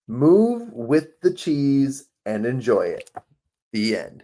Move with the cheese and enjoy it. The end.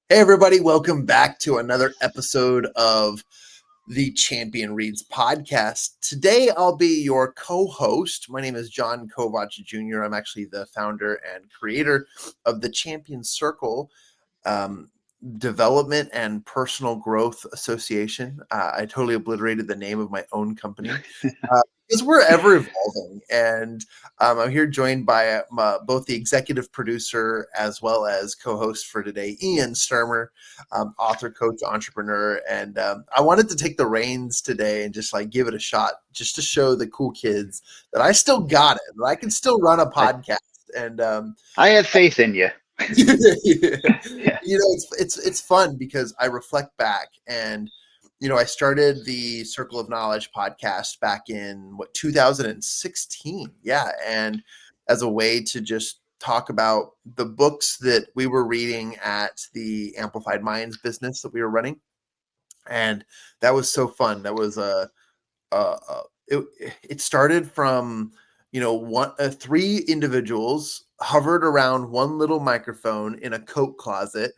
Hey, everybody, welcome back to another episode of the Champion Reads podcast. Today, I'll be your co-host. My name is John Kovach Jr. I'm actually the founder and creator of the Champion Circle Development and Personal Growth Association. I totally obliterated the name of my own company. Because we're ever evolving. And I'm here joined by both the executive producer as well as co-host for today, Ian Stermer, author, coach, entrepreneur. And I wanted to take the reins today and just give it a shot, just to show the cool kids that I still got it, that I can still run a podcast. And I have faith in you. Yeah. It's fun because I reflect back and I started the Circle of Knowledge podcast back in 2016. Yeah. And as a way to just talk about the books that we were reading at the Amplified Minds business that we were running. And that was so fun. That was it started from three individuals hovered around one little microphone in a coat closet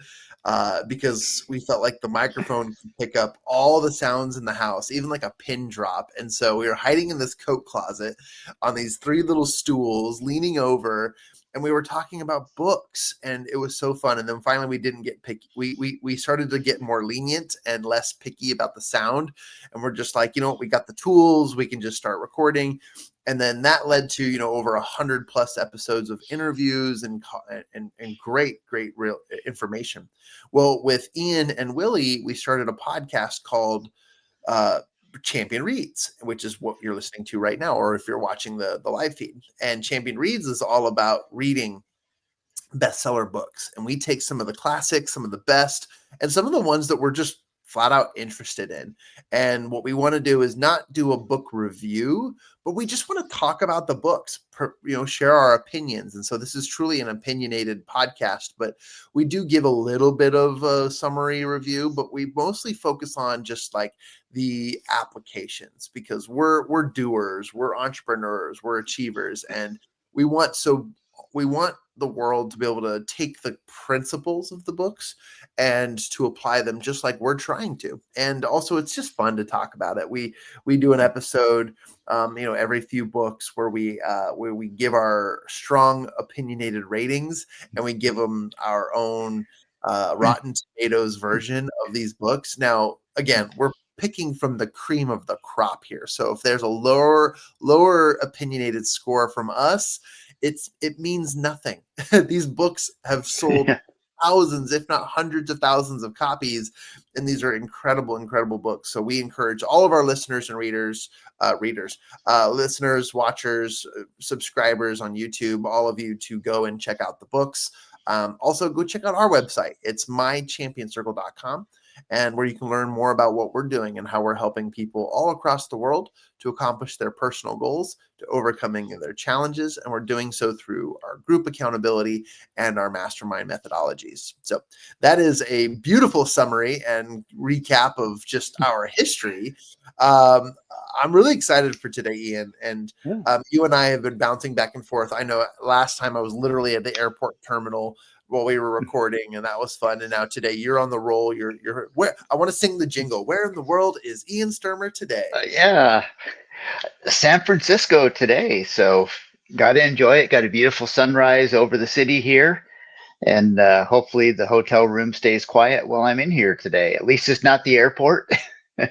because we felt like the microphone could pick up all the sounds in the house, even like a pin drop. And so we were hiding in this coat closet on these three little stools, leaning over, and we were talking about books, and it was so fun. And then finally we didn't get picky. We started to get more lenient and less picky about the sound. And we're just like, we got the tools, we can just start recording. And then that led to, over 100 plus episodes of interviews and great real information. Well, with Ian and Willie, we started a podcast called Champion Reads, which is what you're listening to right now, or if you're watching the live feed. And Champion Reads is all about reading bestseller books. And we take some of the classics, some of the best, and some of the ones that we're just flat out interested in. And what we want to do is not do a book review, but we just want to talk about the books, share our opinions. And so this is truly an opinionated podcast, but we do give a little bit of a summary review, but we mostly focus on just like the applications, because we're doers, we're entrepreneurs, we're achievers, and we want the world to be able to take the principles of the books and to apply them just like we're trying to. And also, it's just fun to talk about it. We do an episode, every few books where we give our strong opinionated ratings, and we give them our own Rotten Tomatoes version of these books. Now, again, we're picking from the cream of the crop here. So if there's a lower opinionated score from us, it means nothing. These books have sold thousands, if not hundreds of thousands of copies, and these are incredible books. So we encourage all of our listeners and listeners, watchers, subscribers on YouTube, all of you, to go and check out the books. Also, go check out our website. It's mychampioncircle.com, and where you can learn more about what we're doing and how we're helping people all across the world to accomplish their personal goals, to overcoming their challenges. And we're doing so through our group accountability and our mastermind methodologies. So that is a beautiful summary and recap of just our history. I'm really excited for today, Ian. And you and I have been bouncing back and forth. I know last time I was literally at the airport terminal while we were recording, and that was fun. And now today you're on the roll. You're where I want to sing the jingle. Where in the world is Ian Stermer today? San Francisco today. So got to enjoy it. Got a beautiful sunrise over the city here. And hopefully the hotel room stays quiet while I'm in here today. At least it's not the airport. Yeah,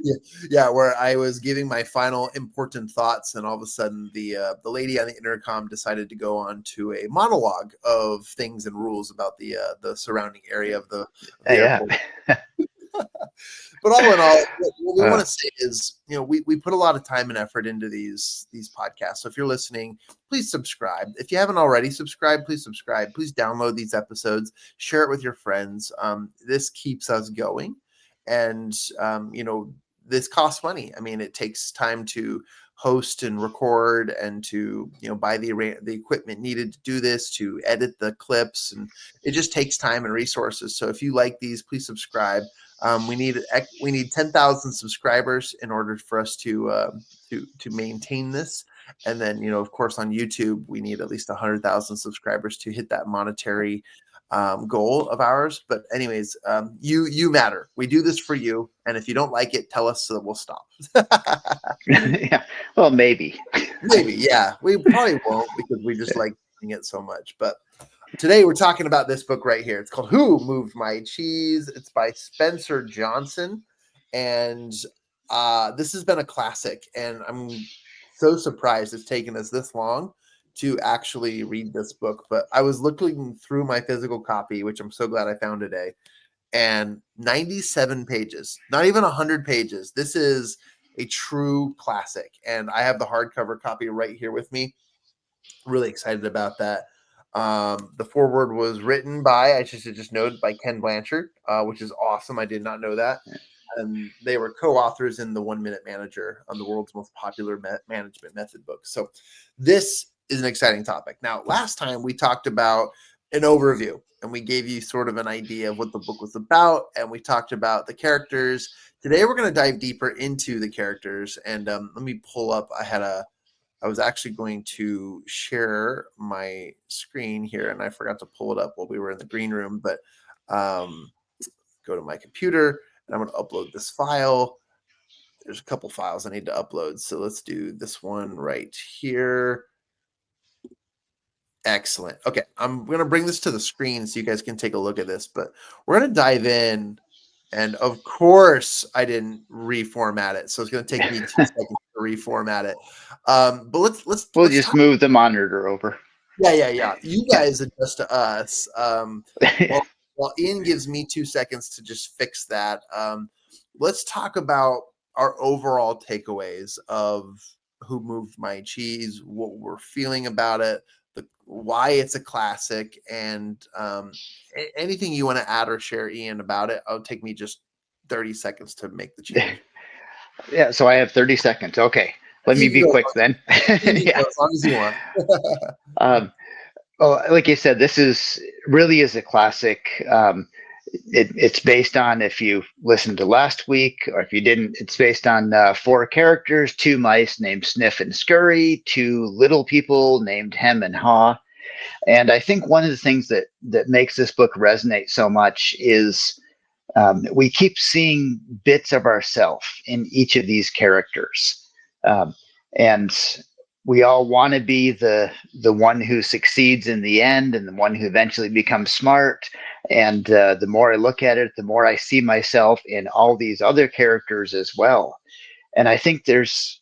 yeah, yeah. Where I was giving my final important thoughts, and all of a sudden, the lady on the intercom decided to go on to a monologue of things and rules about the surrounding area of the Yeah. airport. But all in all, what we want Uh, to say is, we put a lot of time and effort into these podcasts. So if you're listening, please subscribe. If you haven't already subscribed, please subscribe. Please download these episodes, share it with your friends. This keeps us going, and this costs money. I mean, it takes time to host and record, and to buy the equipment needed to do this, to edit the clips, and it just takes time and resources. So if you like these, please subscribe. We need 10,000 subscribers in order for us to maintain this, and then of course on YouTube we need at least 100,000 subscribers to hit that monetary goal of ours. But anyways, you matter. We do this for you, and if you don't like it, tell us so that we'll stop. yeah. Well, maybe. Maybe, yeah, we probably won't because we just like doing it so much. But today we're talking about this book right here. It's called Who Moved My Cheese? It's by Spencer Johnson. And this has been a classic. And I'm so surprised it's taken us this long to actually read this book. But I was looking through my physical copy, which I'm so glad I found today, and 97 pages, not even 100 pages. This is a true classic. And I have the hardcover copy right here with me. Really excited about that. The foreword was written by, I should just note, by Ken Blanchard, which is awesome. I did not know that. And they were co-authors in the 1 Minute Manager, on the world's most popular management method book. So this is an exciting topic. Now, last time we talked about an overview, and we gave you sort of an idea of what the book was about, and we talked about the characters. Today we're going to dive deeper into the characters, and let me pull up. I was actually going to share my screen here, and I forgot to pull it up while we were in the green room. But go to my computer, and I'm going to upload this file. There's a couple files I need to upload, so let's do this one right here. Excellent. Okay, I'm going to bring this to the screen so you guys can take a look at this. But we're going to dive in, and of course, I didn't reformat it, so it's going to take me 2 seconds to reformat it. But We'll let's just talk. move the monitor over. Yeah. You Yeah. guys adjust to us. While Ian gives me 2 seconds to just fix that, let's talk about our overall takeaways of Who Moved My Cheese, what we're feeling about it, why it's a classic, and anything you want to add or share, Ian, about it. It'll take me just 30 seconds to make the change. Yeah. So I have 30 seconds. Okay. Let me You can be go, quick then. Yeah. as long as you want. Um, well, like you said, this is really is a classic. It's based on, if you listened to last week, or if you didn't, it's based on four characters: two mice named Sniff and Scurry, two little people named Hem and Haw. And I think one of the things that makes this book resonate so much is we keep seeing bits of ourselves in each of these characters, um, and we all want to be the one who succeeds in the end, and the one who eventually becomes smart. And the more I look at it, the more I see myself in all these other characters as well. And I think there's,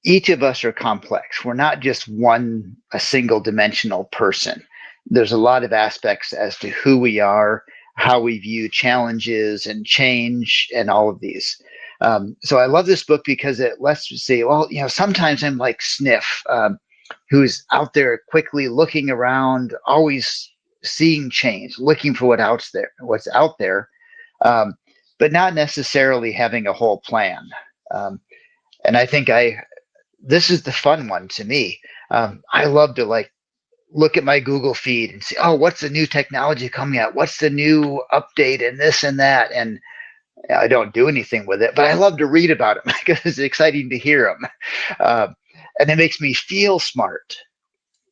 each of us are complex. We're not just a single dimensional person. There's a lot of aspects as to who we are, how we view challenges and change, and all of these. So I love this book because it lets me say, well, sometimes I'm like Sniff, who's out there quickly looking around, always seeing change, looking for what's out there, but not necessarily having a whole plan. Um, and I think this is the fun one to me. I love to look at my Google feed and see, oh, what's the new technology coming out? What's the new update and this and that? And I don't do anything with it, but I love to read about them because it's exciting to hear them. And it makes me feel smart,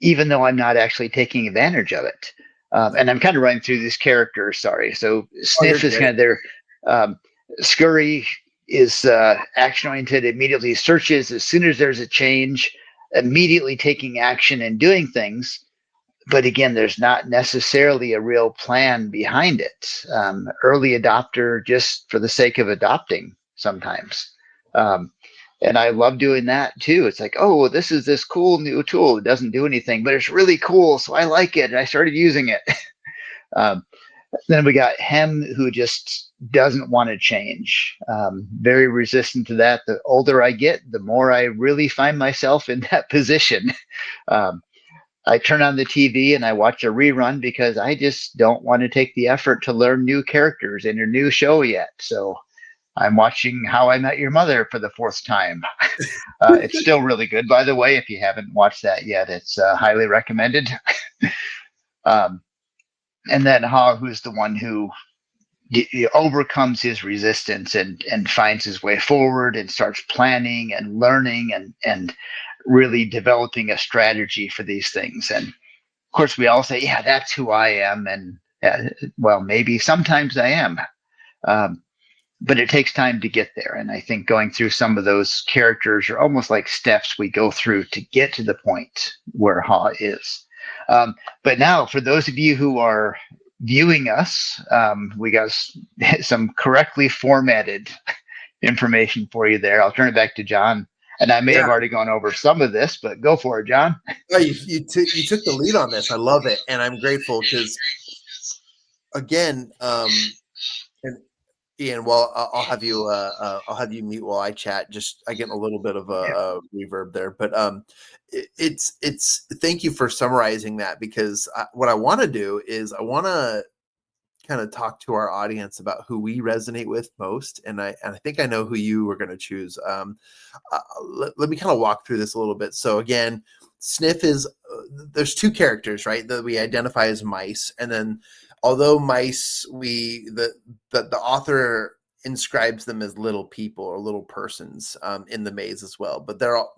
even though I'm not actually taking advantage of it. And I'm kind of running through these characters. Sorry. So Oh, you're Sniff is good. kind of their Scurry is action oriented, immediately searches as soon as there's a change, immediately taking action and doing things. but again, there's not necessarily a real plan behind it. Early adopter just for the sake of adopting sometimes. Um, and I love doing that too. It's like, oh, well, this is this cool new tool. It doesn't do anything, but it's really cool. So I like it. And I started using it. um, then we got Hem, who just doesn't want to change. Very resistant to that. The older I get, the more I really find myself in that position. Um, I turn on the TV and I watch a rerun because I just don't want to take the effort to learn new characters in a new show yet. So I'm watching How I Met Your Mother for the fourth time. It's still really good, by the way. If you haven't watched that yet, it's highly recommended. um, and then Ha, who's the one who overcomes his resistance and finds his way forward and starts planning and learning and really developing a strategy for these things. And of course, we all say, "Yeah, that's who I am," and well, maybe sometimes I am. Um, but it takes time to get there. And I think going through some of those characters are almost like steps we go through to get to the point where Ha is. But now, for those of you who are viewing us, we got some correctly formatted information for you there. I'll turn it back to John. And I may Yeah. have already gone over some of this, but go for it, John. No, you took the lead on this. I love it, and I'm grateful because again, and Ian, well, I'll have you mute while I chat. Just I get a little bit of a reverb there, but it's thank you for summarizing that because what I want to do is I want to kind of talk to our audience about who we resonate with most, and I think I know who you are going to choose. Let me kind of walk through this a little bit. So again, Sniff is there's two characters, right, that we identify as mice, and then although mice, the author inscribes them as little people or little persons in the maze as well, but they're all,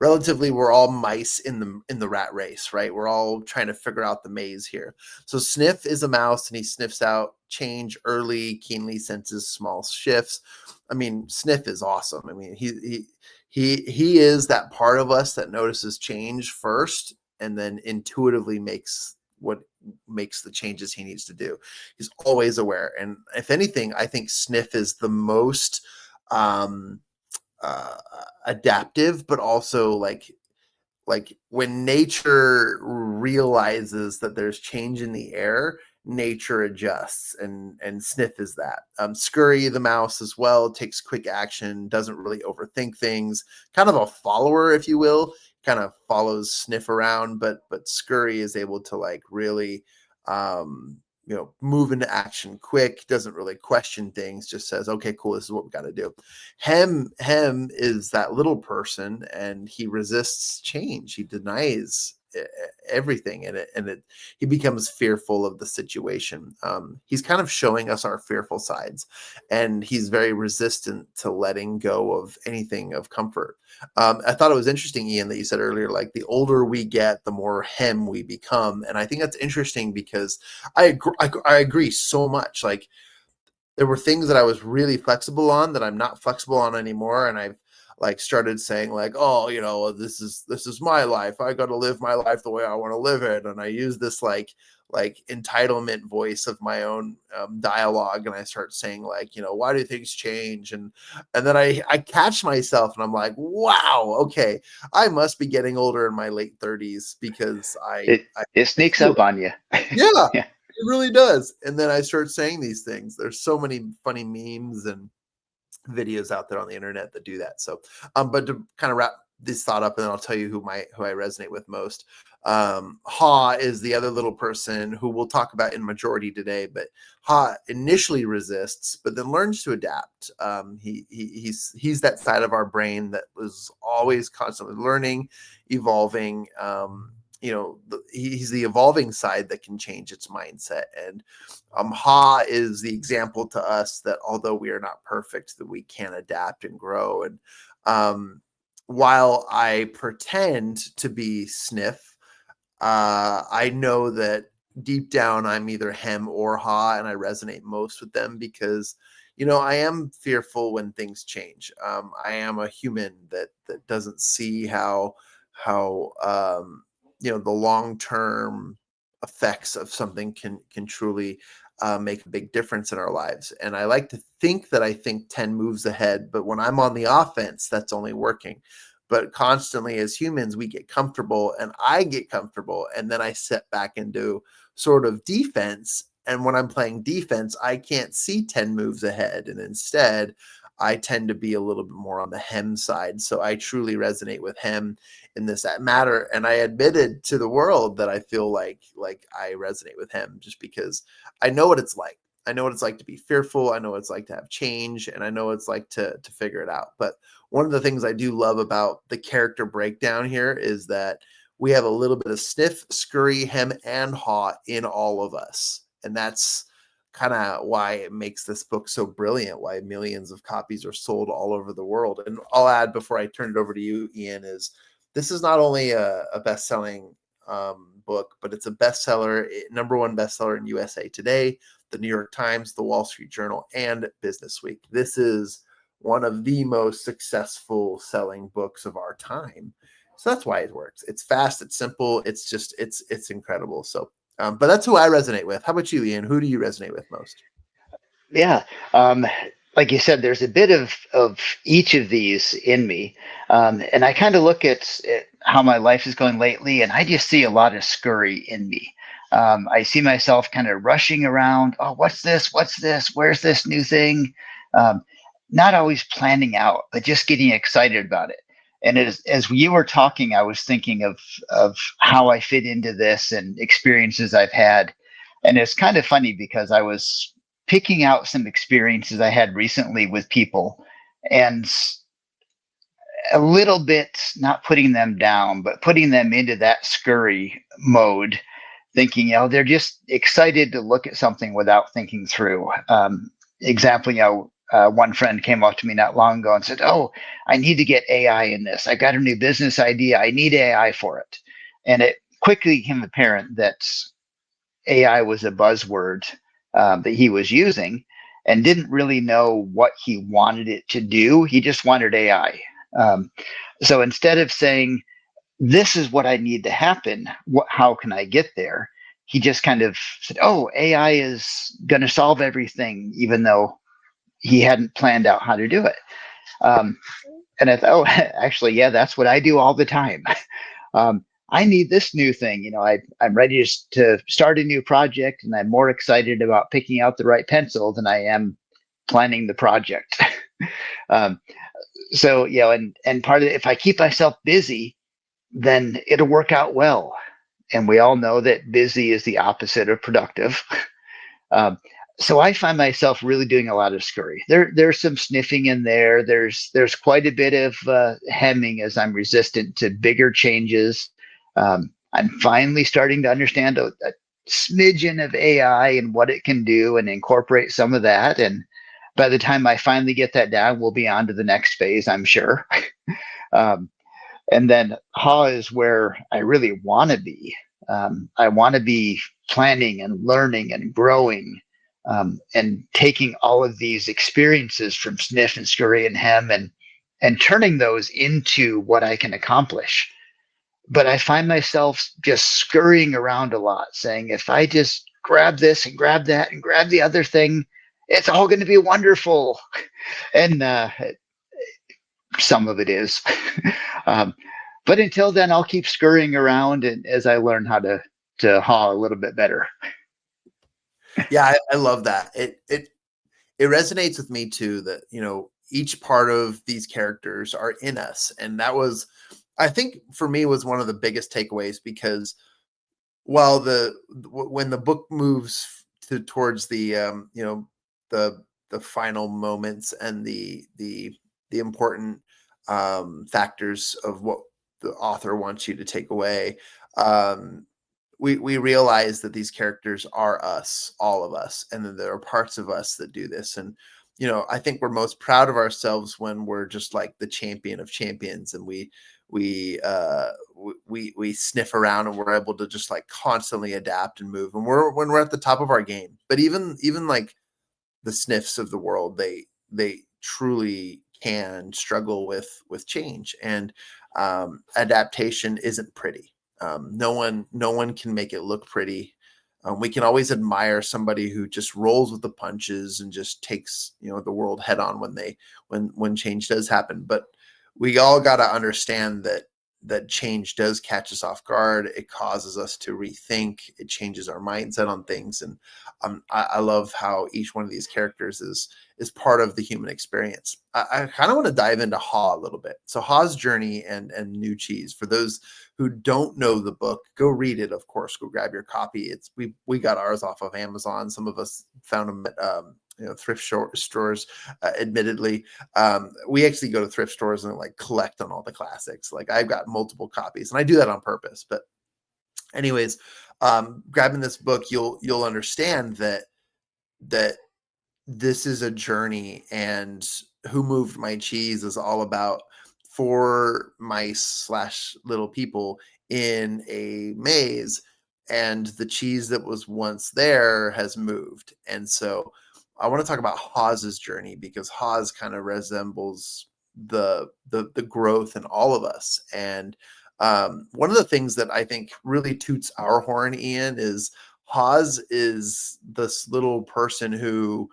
relatively, we're all mice in the rat race, right? We're all trying to figure out the maze here. So Sniff is a mouse and he sniffs out change early, keenly senses small shifts. I mean, Sniff is awesome. I mean, he is that part of us that notices change first and then intuitively makes the changes he needs to do. He's always aware. And if anything, I think Sniff is the most um uh adaptive, but also like when nature realizes that there's change in the air, nature adjusts, and Sniff is that. Scurry the mouse as well takes quick action, doesn't really overthink things, kind of a follower, if you will, kind of follows Sniff around, but Scurry is able to like really move into action quick, doesn't really question things, just says, okay, cool, this is what we got to do. Hem is that little person, and he resists change. He denies everything in it, and he becomes fearful of the situation. He's kind of showing us our fearful sides, and he's very resistant to letting go of anything of comfort. I thought it was interesting, Ian, that you said earlier, like the older we get, the more Hem we become, and I think that's interesting because I agree so much. Like there were things that I was really flexible on that I'm not flexible on anymore. And I've like started saying like, oh, this is my life. I got to live my life the way I want to live it. And I use this like entitlement voice of my own dialogue. And I start saying like, why do things change? And then I catch myself and I'm like, wow, okay, I must be getting older in my late 30s because It I sneaks feel up it. on you. Yeah, Yeah. it really does. And then I start saying these things. There's so many funny memes and videos out there on the internet that do that. So, but to kind of wrap this thought up, and then I'll tell you who I resonate with most. Ha is the other little person who we'll talk about in majority today, but Ha initially resists, but then learns to adapt. He's that side of our brain that was always constantly learning, evolving. He's the evolving side that can change its mindset, and Ha is the example to us that although we are not perfect, that we can adapt and grow. And while I pretend to be Sniff, I know that deep down I'm either Hem or Ha, and I resonate most with them because I am fearful when things change. I am a human that doesn't see how the long-term effects of something can truly make a big difference in our lives. And I like to think that I think 10 moves ahead, but when I'm on the offense, that's only working. But constantly as humans, we get comfortable, and I get comfortable, and then I set back into sort of defense. And when I'm playing defense, I can't see 10 moves ahead. And instead, I tend to be a little bit more on the hem side. So I truly resonate with him in this matter. And I admitted to the world that I feel like I resonate with him, just because I know what it's like. I know what it's like to be fearful. I know what it's like to have change, and I know what it's like to figure it out. But one of the things I do love about the character breakdown here is that we have a little bit of sniff, scurry, hem, and haw in all of us. And that's kind of why it makes this book so brilliant, why millions of copies are sold all over the world. And I'll add, before I turn it over to you, Ian, is this is not only a best-selling book, but it's a bestseller, number one bestseller in USA Today, the New York Times, the Wall Street Journal, and Business Week. This is one of the most successful selling books of our time. So that's why it works. It's fast, it's simple, it's incredible. So but that's who I resonate with. How about you, Ian? Who do you resonate with most? Yeah. Um, like you said, there's a bit of each of these in me. And I kind of look at how my life is going lately, and I just see a lot of scurry in me. I see myself kind of rushing around. Oh, what's this? What's this? Where's this new thing? Um, Not always planning out, but just getting excited about it. And as you were talking, I was thinking of how I fit into this and experiences I've had. And it's kind of funny because I was picking out some experiences I had recently with people, and a little bit not putting them down, but putting them into that scurry mode, thinking, they're just excited to look at something without thinking through. Example, one friend came up to me not long ago and said, "Oh, I need to get AI in this. I got a new business idea. I need AI for it." And it quickly became apparent that AI was a buzzword that he was using, and didn't really know what he wanted it to do. He just wanted AI. Um, so instead of saying, "This is what I need to happen, how can I get there?" He just kind of said, "Oh, AI is going to solve everything," even though he hadn't planned out how to do it. Um, and I thought, oh, actually, yeah, that's what I do all the time. I need this new thing. I'm ready to start a new project, and I'm more excited about picking out the right pencil than I am planning the project. um, so, and part of it, if I keep myself busy, then it'll work out well. And we all know that busy is the opposite of productive. Um, so I find myself really doing a lot of scurry. There's some sniffing in there. There's quite a bit of hemming, as I'm resistant to bigger changes. I'm finally starting to understand a smidgen of AI and what it can do, and incorporate some of that. And by the time I finally get that down, we'll be on to the next phase, I'm sure. um, and then Ha is where I really want to be. I want to be planning and learning and growing, and taking all of these experiences from Sniff and Scurry and Hem, and turning those into what I can accomplish. But I find myself just scurrying around a lot, saying, if I just grab this and grab that and grab the other thing, it's all going to be wonderful. And some of it is. um, but until then, I'll keep scurrying around, and as I learn how to haw a little bit better. Yeah, I love that. It resonates with me too, that each part of these characters are in us. And that was, I think, for me, was one of the biggest takeaways, because while when the book moves towards the the final moments and the important factors of what the author wants you to take away, um we realize that these characters are us, all of us, and that there are parts of us that do this. And I think we're most proud of ourselves when we're just like the champion of champions, and we sniff around, and we're able to just like constantly adapt and move, and when we're at the top of our game. But even like the sniffs of the world, they truly can struggle with change, and adaptation isn't pretty. No one can make it look pretty. We can always admire somebody who just rolls with the punches and just takes the world head on when change does happen. But we all got to understand that change does catch us off guard. It causes us to rethink. It changes our mindset on things, and I love how each one of these characters is part of the human experience. I kind of want to dive into Ha a little bit. So Ha's journey and New Cheese. For those who don't know the book, go read it. Of course, go grab your copy. It's we got ours off of Amazon. Some of us found them at thrift stores. Admittedly, we actually go to thrift stores and like collect on all the classics. Like I've got multiple copies, and I do that on purpose. But anyways, grabbing this book, you'll understand that this is a journey, and Who Moved My Cheese is all about four mice/little people in a maze, and the cheese that was once there has moved. And so I want to talk about Hawes's journey, because Hawes kind of resembles the growth in all of us. And one of the things that I think really toots our horn, Ian, is Hawes is this little person who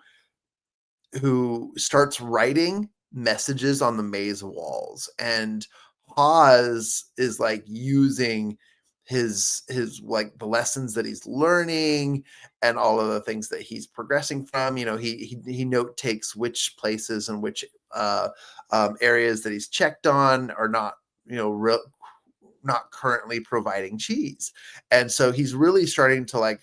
starts writing messages on the maze walls, and Hawes is like using his like the lessons that he's learning and all of the things that he's progressing from. He note takes which places and which areas that he's checked on are not not currently providing cheese, and so he's really starting to like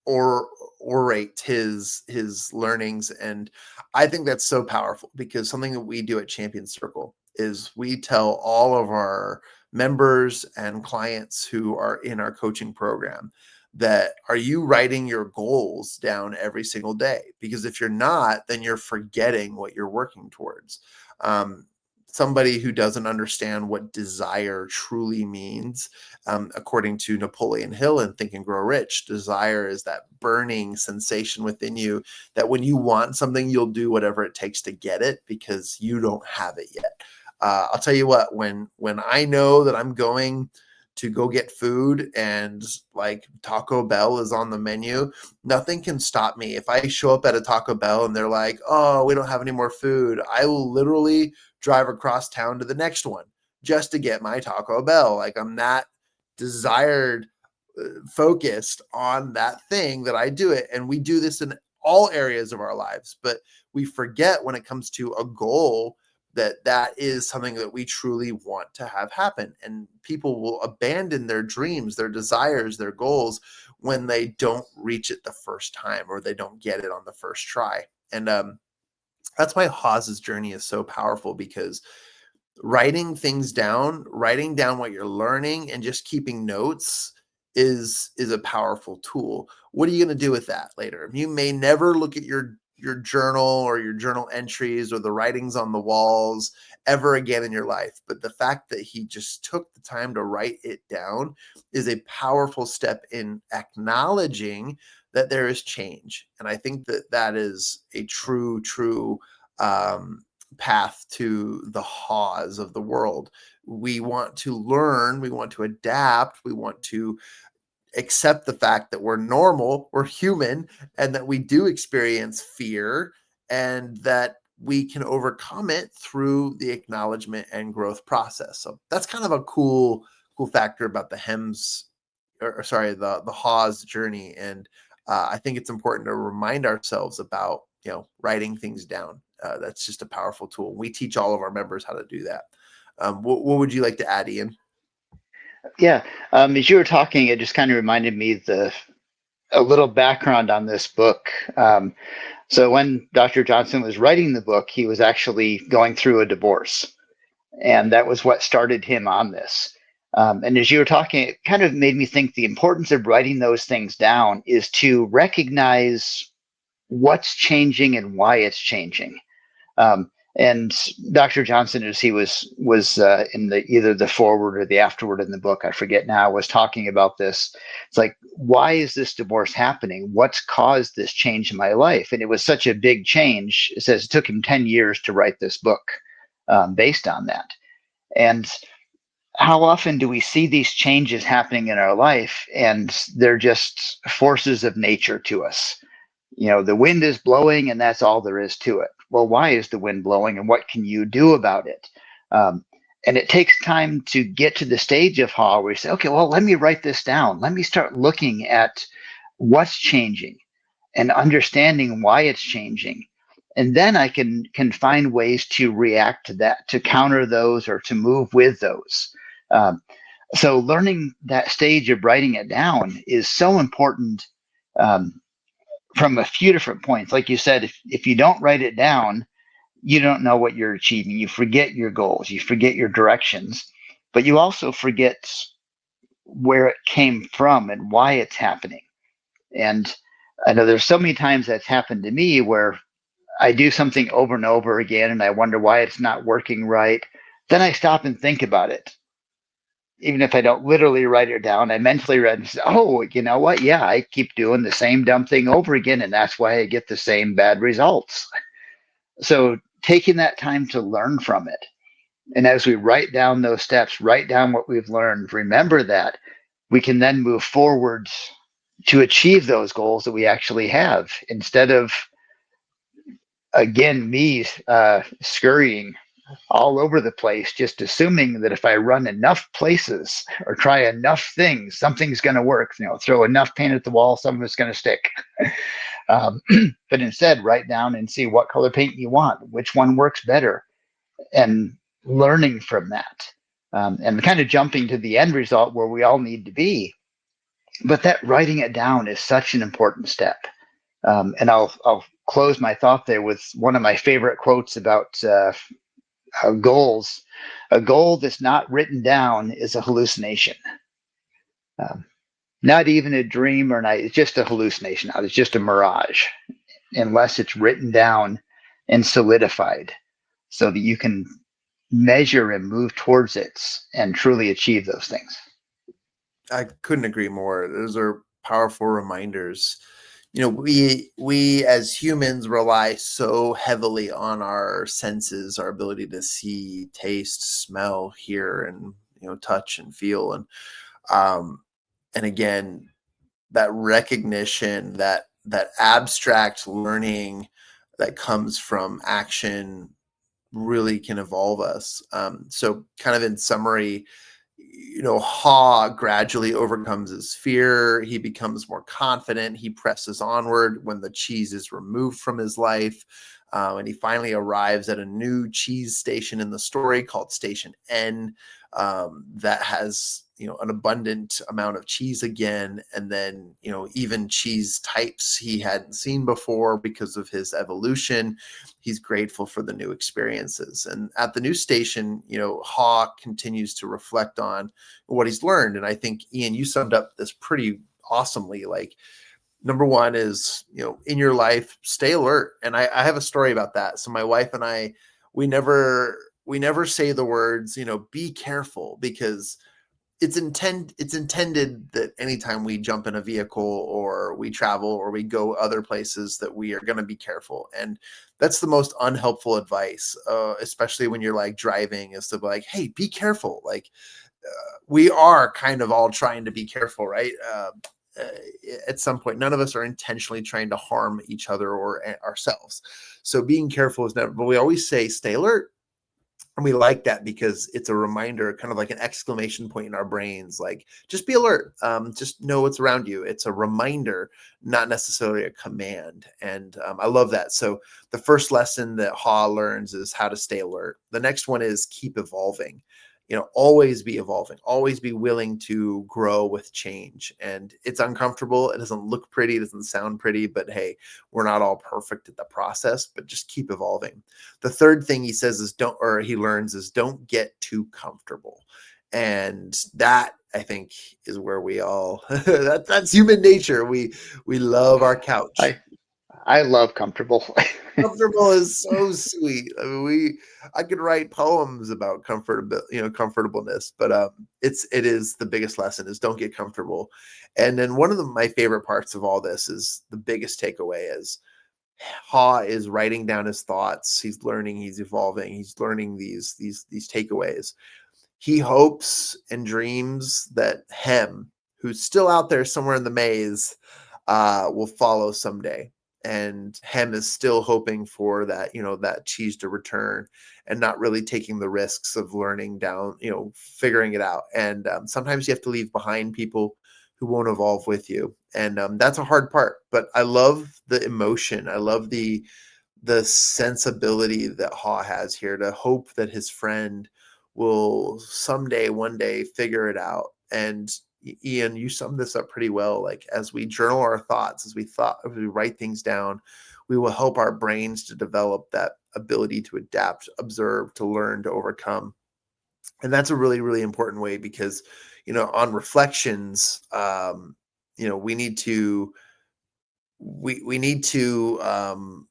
or orate his learnings. And I think that's so powerful, because something that we do at Champion Circle is we tell all of our members and clients who are in our coaching program that, are you writing your goals down every single day? Because if you're not, then you're forgetting what you're working towards. Somebody who doesn't understand what desire truly means, according to Napoleon Hill in Think and Grow Rich, desire is that burning sensation within you that when you want something, you'll do whatever it takes to get it because you don't have it yet. I'll tell you what, when I know that I'm going to go get food and like Taco Bell is on the menu, nothing can stop me. If I show up at a Taco Bell and they're like, oh, we don't have any more food, I will literally drive across town to the next one just to get my Taco Bell. Like I'm that desired, focused on that thing that I do it. And we do this in all areas of our lives, but we forget when it comes to a goal that is something that we truly want to have happen. And people will abandon their dreams, their desires, their goals when they don't reach it the first time, or they don't get it on the first try. And that's why Hawes's journey is so powerful, because writing things down, writing down what you're learning, and just keeping notes is a powerful tool. What are you going to do with that later? You may never look at your journal or your journal entries or the writings on the walls ever again in your life, but the fact that he just took the time to write it down is a powerful step in acknowledging that there is change. And I think that is a true path to the Hawes of the world. We want to learn, we want to adapt, we want to accept the fact that we're normal, we're human, and that we do experience fear, and that we can overcome it through the acknowledgement and growth process. So that's kind of a cool factor about the the Hawes journey. And I think it's important to remind ourselves about writing things down. That's just a powerful tool. We teach all of our members how to do that. What would you like to add, Ian? Yeah, as you were talking, it just kind of reminded me a little background on this book. So when Dr. Johnson was writing the book, he was actually going through a divorce, and that was what started him on this. And as you were talking, it kind of made me think the importance of writing those things down is to recognize what's changing and why it's changing. And Dr. Johnson, as he was in either the forward or the afterword in the book, I forget now, was talking about this. It's like, why is this divorce happening? What's caused this change in my life? And it was such a big change. It says it took him 10 years to write this book based on that. And how often do we see these changes happening in our life and they're just forces of nature to us? The wind is blowing and that's all there is to it. Well, why is the wind blowing and what can you do about it? Um, and it takes time to get to the stage of how we say, okay, well, let me write this down. Let me start looking at what's changing and understanding why it's changing. And then I can find ways to react to that, to counter those or to move with those. Um, so learning that stage of writing it down is so important, um, from a few different points. Like you said, if you don't write it down, you don't know what you're achieving. You forget your goals, you forget your directions, but you also forget where it came from and why it's happening. And I know there's so many times that's happened to me where I do something over and over again and I wonder why it's not working right. Then I stop and think about it. Even if I don't literally write it down, I mentally read and say, oh, you know what? Yeah, I keep doing the same dumb thing over again. And that's why I get the same bad results. So taking that time to learn from it. And as we write down those steps, write down what we've learned, remember that, we can then move forwards to achieve those goals that we actually have instead of, again, me scurrying all over the place, just assuming that if I run enough places or try enough things, something's going to work. Throw enough paint at the wall, some of it's going to stick. Um, but instead, write down and see what color paint you want, which one works better, and learning from that. And kind of jumping to the end result where we all need to be. But that writing it down is such an important step. And I'll close my thought there with one of my favorite quotes about goals. A goal that's not written down is a hallucination. Um, Not even a dream or night. It's just a hallucination. It's just a mirage, unless it's written down and solidified so that you can measure and move towards it and truly achieve those things. I couldn't agree more. Those are powerful reminders. We as humans rely so heavily on our senses, our ability to see, taste, smell, hear, and touch and feel. Um and again, that recognition, that abstract learning that comes from action really can evolve us. So kind of in summary, Ha gradually overcomes his fear. He becomes more confident. He presses onward when the cheese is removed from his life. And he finally arrives at a new cheese station in the story called Station N, that has an abundant amount of cheese again, and then even cheese types he hadn't seen before because of his evolution. He's grateful for the new experiences, and at the new station, Ha continues to reflect on what he's learned. And I think, Ian, you summed up this pretty awesomely. Like, number one is, in your life, stay alert. And I have a story about that. So my wife and I, we never say the words, be careful, because it's intended that anytime we jump in a vehicle or we travel or we go other places, that we are going to be careful. And that's the most unhelpful advice, especially when you're like driving, is to be like, hey, be careful. Like, we are kind of all trying to be careful, right? Uh, at some point, none of us are intentionally trying to harm each other or ourselves. So being careful is never, but we always say stay alert. And we like that because it's a reminder, kind of like an exclamation point in our brains, like, just be alert. Just know what's around you. It's a reminder, not necessarily a command. And I love that. So the first lesson that Ha learns is how to stay alert. The next one is keep evolving. Always be evolving, always be willing to grow with change. And it's uncomfortable. It doesn't look pretty. It doesn't sound pretty, but hey, we're not all perfect at the process, but just keep evolving. The third thing he says is he learns is don't get too comfortable. And that, I think, is where we all, that's human nature. We love our couch. I love comfortable. Comfortable is so sweet. I mean, I could write poems about comfortableness, but it is the biggest lesson, is don't get comfortable. And then one of my favorite parts of all this is the biggest takeaway is Ha is writing down his thoughts. He's learning, he's evolving, he's learning these takeaways. he hopes and dreams that Hem, who's still out there somewhere in the maze, will follow someday. And Hem is still hoping for that, that cheese to return, and not really taking the risks of learning down, figuring it out. And sometimes you have to leave behind people who won't evolve with you. And that's a hard part. But I love the emotion. I love the sensibility that Haw has here to hope that his friend will someday, one day, figure it out. And Ian, you summed this up pretty well. Like, as we journal our thoughts, as we write things down, we will help our brains to develop that ability to adapt, observe, to learn, to overcome. And that's a really, really important way, because, on reflections, we need to we need to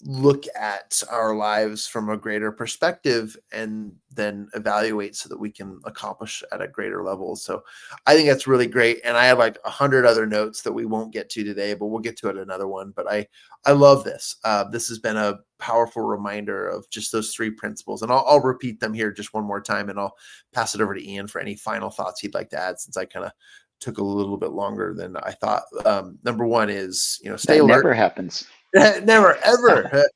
look at our lives from a greater perspective, and then evaluate so that we can accomplish at a greater level. So I think that's really great. And I have like 100 other notes that we won't get to today, but we'll get to it another one. But I love this. This has been a powerful reminder of just those three principles. And I'll repeat them here just one more time, and I'll pass it over to Ian for any final thoughts he'd like to add, since I kind of took a little bit longer than I thought. Number one is, stay That alert. never happens. Never, ever.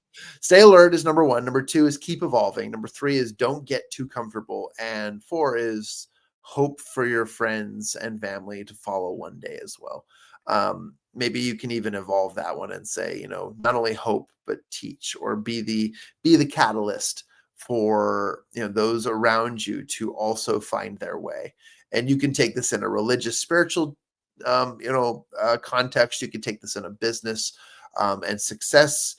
Stay alert is number one. Number two is keep evolving. Number three is don't get too comfortable. And four is hope for your friends and family to follow one day as well. Maybe you can even evolve that one and say, not only hope, but teach, or be the catalyst for, those around you to also find their way. And you can take this in a religious, spiritual, context. You can take this in a business and success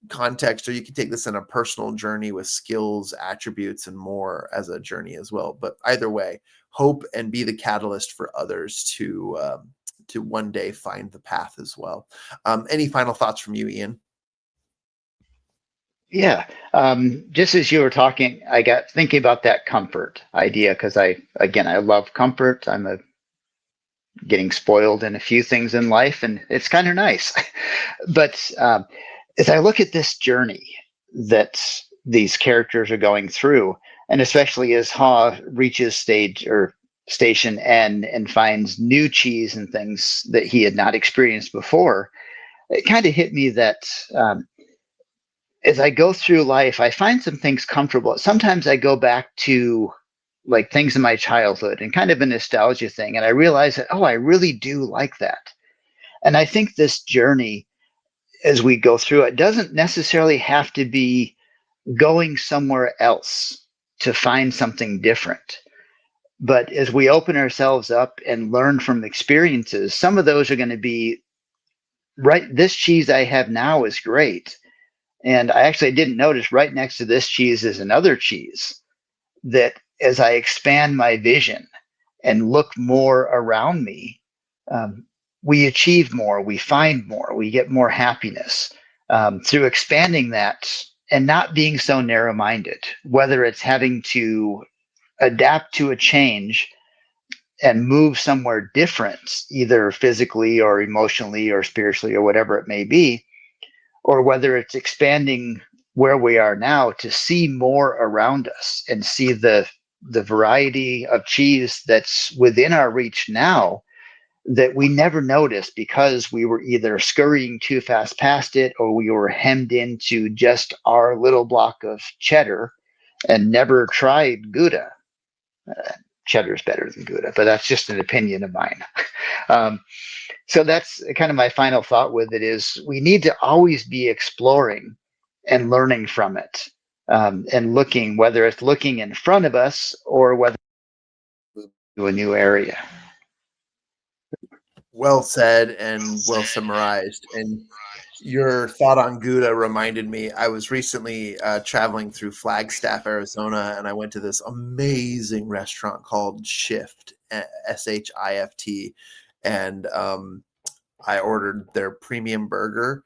context, or you can take this in a personal journey with skills, attributes, and more as a journey as well. But either way, hope and be the catalyst for others to one day find the path as well. Any final thoughts from you, Ian? Yeah. Just as you were talking, I got thinking about that comfort idea because I love comfort. I'm a getting spoiled in a few things in life, and it's kind of nice. But as I look at this journey that these characters are going through, and especially as Ha reaches station N and finds new cheese and things that he had not experienced before, it kind of hit me that as I go through life, I find some things comfortable. Sometimes I go back to like things in my childhood and kind of a nostalgia thing, and I realize that, oh, I really do like that. And I think this journey, as we go through it, doesn't necessarily have to be going somewhere else to find something different. But as we open ourselves up and learn from experiences, some of those are going to be right. This cheese I have now is great. And I actually didn't notice right next to this cheese is another cheese that as I expand my vision and look more around me, um, we achieve more, we find more, we get more happiness through expanding that and not being so narrow minded, whether it's having to adapt to a change and move somewhere different, either physically or emotionally or spiritually or whatever it may be, or whether it's expanding where we are now to see more around us and see the variety of cheese that's within our reach now that we never noticed because we were either scurrying too fast past it or we were hemmed into just our little block of cheddar and never tried Gouda. Cheddar's better than Gouda, but that's just an opinion of mine. Um, so that's kind of my final thought with it is we need to always be exploring and learning from it and looking, whether it's looking in front of us or whether to a new area. Well said and well summarized. And your thought on Gouda reminded me. I was recently traveling through Flagstaff, Arizona, and I went to this amazing restaurant called Shift, Shift, and I ordered their premium burger,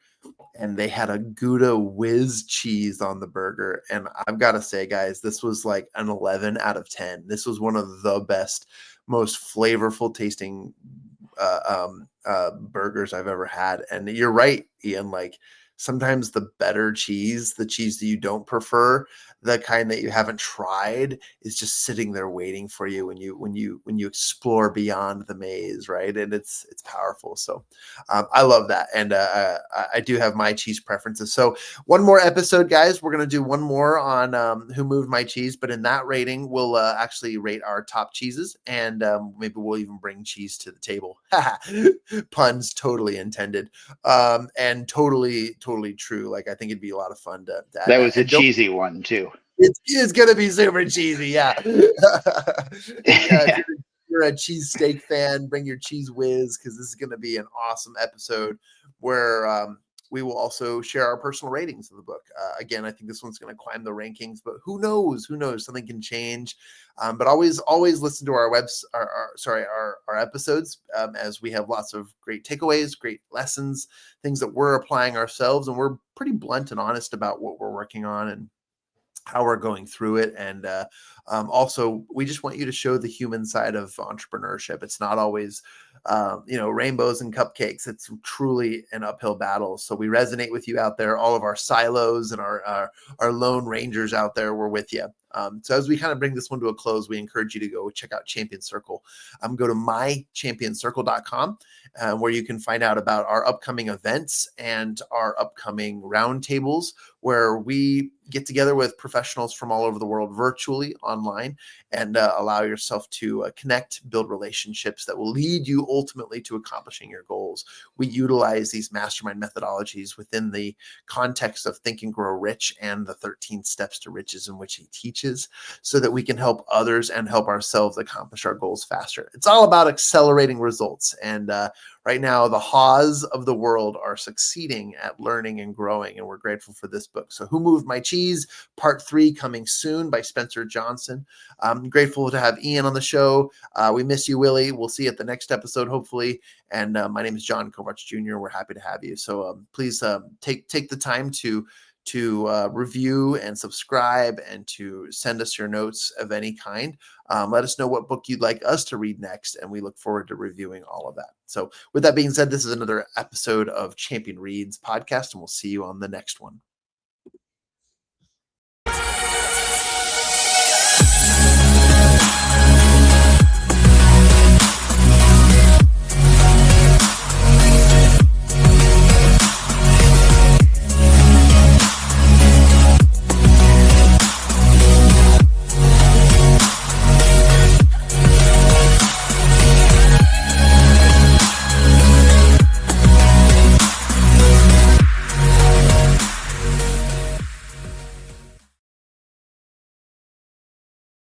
and they had a Gouda whiz cheese on the burger. And I've got to say, guys, this was like an 11 out of 10. This was one of the best, most flavorful tasting burgers I've ever had. And you're right, Ian, like sometimes the better cheese, the cheese that you don't prefer, the kind that you haven't tried, is just sitting there waiting for you when you explore beyond the maze, right? And it's powerful. So I love that, and I do have my cheese preferences. So one more episode, guys. We're gonna do one more on who moved my cheese, but in that rating, we'll actually rate our top cheeses, and maybe we'll even bring cheese to the table. Puns totally intended, and totally true. Like I think it'd be a lot of fun to add That that. was a And don't cheesy one too. it's gonna be super cheesy, yeah. Yeah, if Yeah, you're a cheesesteak fan, bring your cheese whiz because this is gonna be an awesome episode where we will also share our personal ratings of the book. Again, I think this one's going to climb the rankings, but who knows? Who knows? Something can change. But always listen to our episodes, as we have lots of great takeaways, great lessons, things that we're applying ourselves, and we're pretty blunt and honest about what we're working on and how we're going through it. And also, we just want you to show the human side of entrepreneurship. It's not always rainbows and cupcakes. It's truly an uphill battle. So we resonate with you out there, all of our silos and our lone rangers out there. We're with you. So as we kind of bring this one to a close, we encourage you to go check out Champion Circle. Go to mychampionscircle.com, where you can find out about our upcoming events and our upcoming roundtables, where we get together with professionals from all over the world virtually online, and allow yourself to connect, build relationships that will lead you ultimately to accomplishing your goals. We utilize these mastermind methodologies within the context of Think and Grow Rich and the 13 Steps to Riches, in which he teaches, so that we can help others and help ourselves accomplish our goals faster. It's all about accelerating results. And right now, the Haws of the world are succeeding at learning and growing, and we're grateful for this book. So Who Moved My Cheese? Part 3 coming soon by Spencer Johnson. I'm grateful to have Ian on the show. We miss you, Willie. We'll see you at the next episode, hopefully. And my name is John Kovach Jr. We're happy to have you. So please take the time to review and subscribe, and to send us your notes of any kind. Let us know what book you'd like us to read next, and we look forward to reviewing all of that. So with that being said, this is another episode of Champion Reads podcast, and we'll see you on the next one.